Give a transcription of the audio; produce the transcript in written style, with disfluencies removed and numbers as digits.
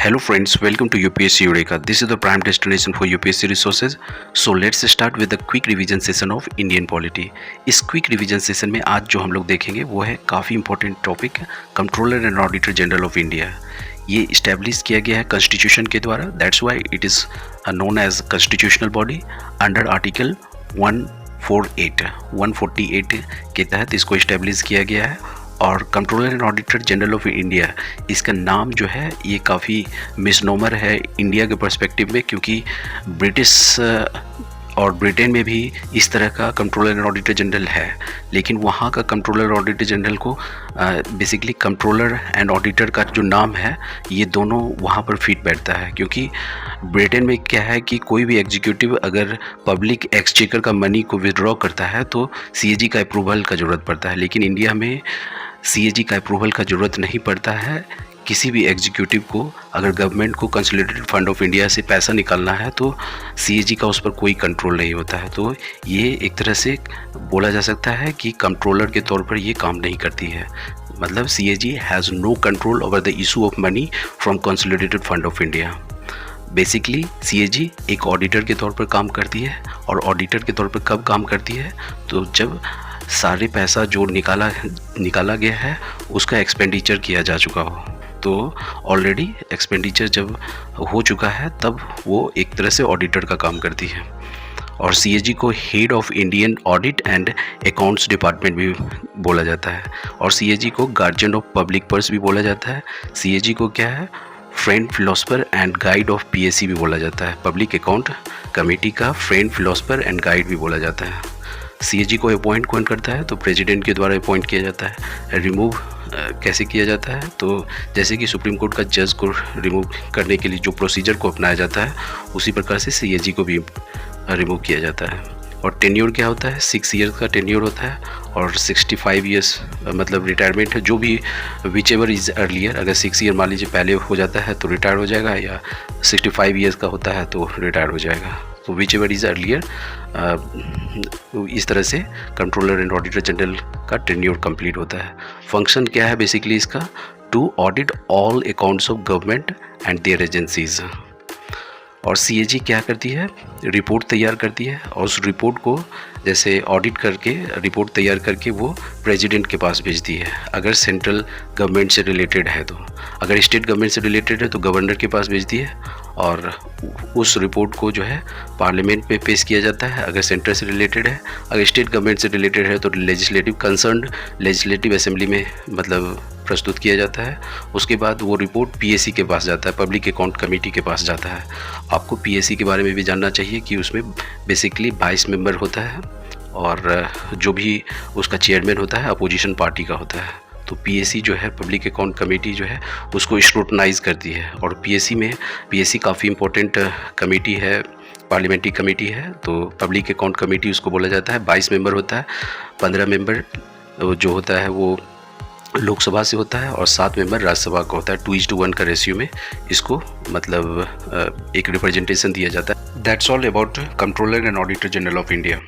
Hello friends, welcome to UPSC Eureka. This is the prime destination for UPSC resources. So let's start with the quick revision session of Indian polity. इस quick revision session में आज जो हम लोग देखेंगे वो है काफ़ी important topic, controller and auditor general of India. ये इस्टेब्लिश किया गया है कॉन्स्टिट्यूशन के द्वारा, that's why it is known as constitutional body under article 148 के तहत इसको इस्टेब्लिश किया गया है। और controller and auditor general of India, इसका नाम जो है ये काफ़ी मिसनोमर है इंडिया के पर्सपेक्टिव में, क्योंकि ब्रिटिश और ब्रिटेन में भी इस तरह का कंट्रोलर एंड ऑडिटर जनरल है, लेकिन वहाँ का कंट्रोलर ऑडिटर जनरल को बेसिकली कंट्रोलर एंड ऑडिटर का जो नाम है ये दोनों वहाँ पर फिट बैठता है। क्योंकि ब्रिटेन में क्या है कि कोई भी एग्जीक्यूटिव अगर पब्लिक एक्सचेकर का मनी को विड्रॉ करता है तो सीएजी का अप्रूवल का ज़रूरत पड़ता है, लेकिन इंडिया में सीएजी का अप्रूवल का ज़रूरत नहीं पड़ता है। किसी भी एग्जीक्यूटिव को अगर गवर्नमेंट को कंसोलिडेटेड फंड ऑफ इंडिया से पैसा निकालना है तो सीएजी का उस पर कोई कंट्रोल नहीं होता है। तो ये एक तरह से बोला जा सकता है कि कंट्रोलर के तौर पर ये काम नहीं करती है, मतलब CAG has no control over the issue of money from consolidated fund of India. Basically CAG एक ऑडिटर के तौर पर काम करती है, और ऑडिटर के तौर पर कब काम करती है तो जब सारे पैसा जो निकाला गया है उसका एक्सपेंडिचर किया जा चुका हो। तो ऑलरेडी एक्सपेंडिचर जब हो चुका है तब वो एक तरह से ऑडिटर का काम करती है। और सीएजी को head of Indian audit and accounts department भी बोला जाता है, और सीएजी को गार्जियन ऑफ पब्लिक पर्स भी बोला जाता है। सीएजी को क्या है, friend philosopher and guide of PAC भी बोला जाता है। पब्लिक अकाउंट कमेटी का फ्रेंड फिलोसफर एंड गाइड भी बोला जाता है। सीएजी को अपॉइंट कौन करता है तो प्रेसिडेंट के द्वारा अपॉइंट किया जाता है। रिमूव कैसे किया जाता है तो जैसे कि सुप्रीम कोर्ट का जज को रिमूव करने के लिए जो प्रोसीजर को अपनाया जाता है उसी प्रकार से सीएजी को भी रिमूव किया जाता है। और टेन्योर क्या होता है, 6 ईयर्स का टेन्योर होता है, और 65 ईयर्स मतलब रिटायरमेंट है। जो भी विच एवर इज़ अर्लियर, अगर 6 ईयर मान लीजिए पहले हो जाता है तो रिटायर हो जाएगा, या 65 ईयर्स का होता है तो रिटायर हो जाएगा। तो विच एवर इज़ अर्लियर, इस तरह से कंट्रोलर एंड ऑडिटर जनरल का टेन्योर कंप्लीट होता है। फंक्शन क्या है बेसिकली इसका, to audit all accounts of government and their agencies. और सीएजी क्या करती है, रिपोर्ट तैयार करती है, और उस रिपोर्ट को जैसे ऑडिट करके रिपोर्ट तैयार करके वो प्रेसिडेंट के पास भेजती है अगर सेंट्रल गवर्नमेंट से रिलेटेड है तो। अगर स्टेट गवर्नमेंट से रिलेटेड है तो गवर्नर के पास भेजती है, और उस रिपोर्ट को जो है पार्लियामेंट में पेश किया जाता है अगर सेंटर से रिलेटेड है। अगर स्टेट गवर्नमेंट से रिलेटेड है तो लेजिस्लेटिव कंसर्न्ड लेजिस्लेटिव असेंबली में मतलब प्रस्तुत किया जाता है। उसके बाद वो रिपोर्ट पीएसी के पास जाता है, पब्लिक अकाउंट कमेटी के पास जाता है। आपको पीएसी के बारे में भी जानना चाहिए कि उसमें बेसिकली 22 मेंबर होता है, और जो भी उसका चेयरमैन होता है अपोजिशन पार्टी का होता है। तो पीएसी जो है पब्लिक अकाउंट कमेटी जो है उसको स्क्रूटनाइज करती है। और पीएसी काफ़ी इंपॉर्टेंट कमेटी है, पार्लियामेंट्री कमेटी है। तो पब्लिक अकाउंट कमेटी उसको बोला जाता है। 22 मेंबर होता है, 15 मेंबर जो होता है वो लोकसभा से होता है, और 7 मेंबर राज्यसभा का होता है। 2:1 का रेशियो में इसको मतलब एक रिप्रेजेंटेशन दिया जाता है। That's all about controller and auditor general of India.